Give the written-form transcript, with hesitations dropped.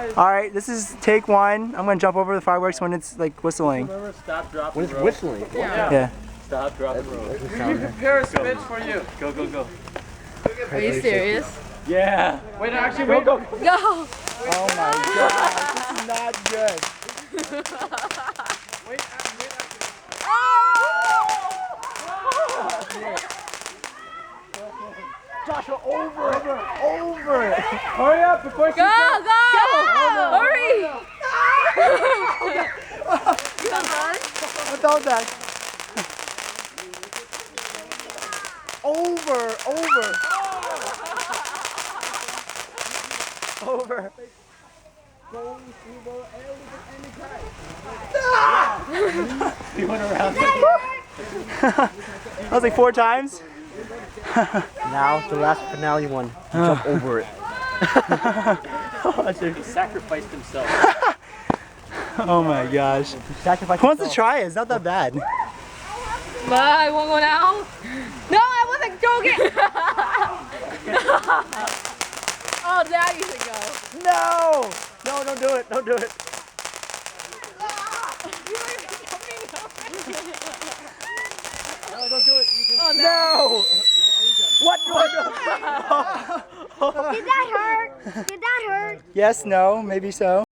guys. All right, this is take one. I'm gonna jump over the fireworks when it's like whistling. Remember, stop, drop, When and it's roll. whistling. Yeah. Stop, drop, and roll. That's We the can sound. prepare a spin for you. Go, go, go. Are you serious? Yeah. Wait, actually, wait. Go. Go! Oh my god, this is not good. Wait, Joshua, over it. hurry up before she Go! Hurry! I felt that. Over. You went around. That was like 4 times. Now, the last finale one. Jump over it. He sacrificed himself. Oh my gosh. Sacrifice Who wants to yourself. try it? It's not that bad. I won't go now. No, I wasn't joking. Oh, now you should go. No, don't do it. Don't do it. No, don't do it. Oh no. No. What? Did that hurt? Did that hurt? Yes, no, maybe so.